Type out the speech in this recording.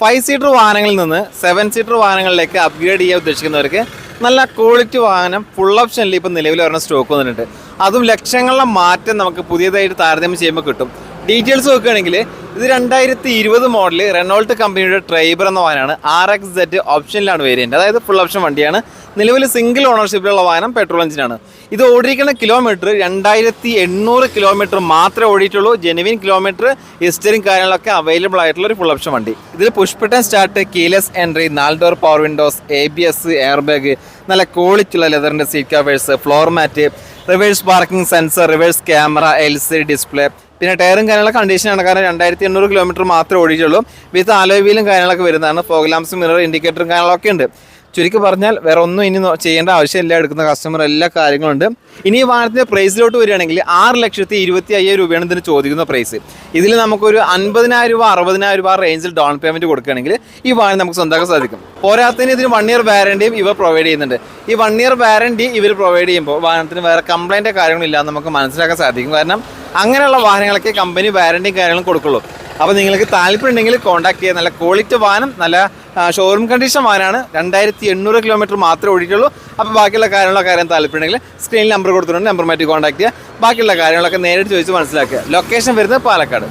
5 seater വാഹനങ്ങളിൽ നിന്ന് 7 seater വാഹനങ്ങളിലേക്ക് upgrade ചെയ്യാൻ ഉദ്ദേശിക്കുന്നവർക്ക് നല്ല ക്വാളിറ്റി വാഹനം ഫുൾ ഓപ്ഷനിൽ ഇപ്പം നിലവിൽ വരുന്ന സ്റ്റോക്ക് വന്നിട്ടുണ്ട്. അതും ലക്ഷങ്ങളുടെ മാറ്റം നമുക്ക് പുതിയതായിട്ട് താരതമ്യം ചെയ്യുമ്പോൾ കിട്ടും. ഡീറ്റെയിൽസ് നോക്കുകയാണെങ്കിൽ ഇത് 2020 മോഡൽ റെനോൾട്ട് കമ്പനിയുടെ ട്രൈബർ എന്ന വാഹനമാണ്. RXZ ഓപ്ഷനിലാണ് വേരിയൻറ്റ്, അതായത് ഫുൾ ഓപ്ഷൻ വണ്ടിയാണ്. നിലവിൽ സിംഗിൾ ഓണർഷിപ്പിലുള്ള വാഹനം പെട്രോൾ എഞ്ചിനാണ്. ഇത് ഓടിക്കുന്ന കിലോമീറ്റർ 2800 കിലോമീറ്റർ മാത്രമേ ഓടിയിട്ടുള്ളൂ. ജെനുവിൻ കിലോമീറ്റർ, ഹിസ്റ്ററിയും കാര്യങ്ങളൊക്കെ അവൈലബിൾ ആയിട്ടുള്ള ഒരു ഫുൾ ഓപ്ഷൻ വണ്ടി. ഇതിൽ push button start, keyless entry, 4 door power windows, ABS, air bag, നല്ല ക്വാളിറ്റി ഉള്ള ലെതറിൻ്റെ seat covers, floor mat, reverse parking sensor, reverse camera, LCD display. പിന്നെ ടയറും കാര്യങ്ങളൊക്കെ കണ്ടീഷനാണ്, കാരണം 2800 കിലോമീറ്റർ മാത്രമേ ഓടിയിട്ടുള്ളൂ. വിത്ത് അലോയ് വീലും കാര്യങ്ങളൊക്കെ വരുന്നതാണ്. ഫോഗ് ലാംപ്സ്, മിറർ, ഇൻഡിക്കേറ്ററും കാര്യങ്ങളൊക്കെ ഉണ്ട്. ചുരുക്കി പറഞ്ഞാൽ വേറെ ഒന്നും ഇനി ചെയ്യേണ്ട ആവശ്യമില്ല. എടുക്കുന്ന കസ്റ്റമർ എല്ലാ കാര്യങ്ങളുണ്ട്. ഇനി ഈ വാഹനത്തിൻ്റെ പ്രൈസിലോട്ട് വരികയാണെങ്കിൽ 6,25,000 രൂപയാണ് ഇതിന് ചോദിക്കുന്ന പ്രൈസ്. ഇതിൽ നമുക്കൊരു 50,000 രൂപ 60,000 രൂപ റേഞ്ചിൽ ഡൗൺ പേയ്മെൻറ്റ് കൊടുക്കുകയാണെങ്കിൽ ഈ വാഹനം നമുക്ക് സ്വന്തമാക്കാൻ സാധിക്കും. പോരാത്തതിന് ഇതിന് 1 ഇയർ വാറണ്ടിയും ഇവർ പ്രൊവൈഡ് ചെയ്യുന്നുണ്ട്. ഈ 1 ഇയർ വാറണ്ടി ഇവർ പ്രൊവൈഡ് ചെയ്യുമ്പോൾ വാഹനത്തിന് വേറെ കംപ്ലൈൻറ്റ് കാര്യങ്ങളില്ലാന്ന് നമുക്ക് മനസ്സിലാക്കാൻ സാധിക്കും. കാരണം അങ്ങനെയുള്ള വാഹനങ്ങളൊക്കെ കമ്പനി വാറണ്ടിയും കാര്യങ്ങളും കൊടുക്കുള്ളൂ. അപ്പോൾ നിങ്ങൾക്ക് താല്പര്യം ഉണ്ടെങ്കിൽ കോൺടാക്ട് ചെയ്യുക. നല്ല ക്വാളിറ്റി വാഹനം, നല്ല ഷോറൂം കണ്ടീഷൻ വാഹനമാണ്. 2800 കിലോമീറ്റർ മാത്രമേ ഓടിയിട്ടുള്ളൂ. അപ്പോൾ ബാക്കിയുള്ള കാര്യം താല്പര്യം ഉണ്ടെങ്കിൽ സ്ക്രീനിൽ നമ്പർ കൊടുത്തിട്ടുണ്ട്, നമ്പർ മാറ്റി കോൺടാക്ട് ചെയ്യുക. ബാക്കിയുള്ള കാര്യങ്ങളൊക്കെ നേരിട്ട് ചോദിച്ച് മനസ്സിലാക്കുക. ലൊക്കേഷൻ വരുന്നത് പാലക്കാട്.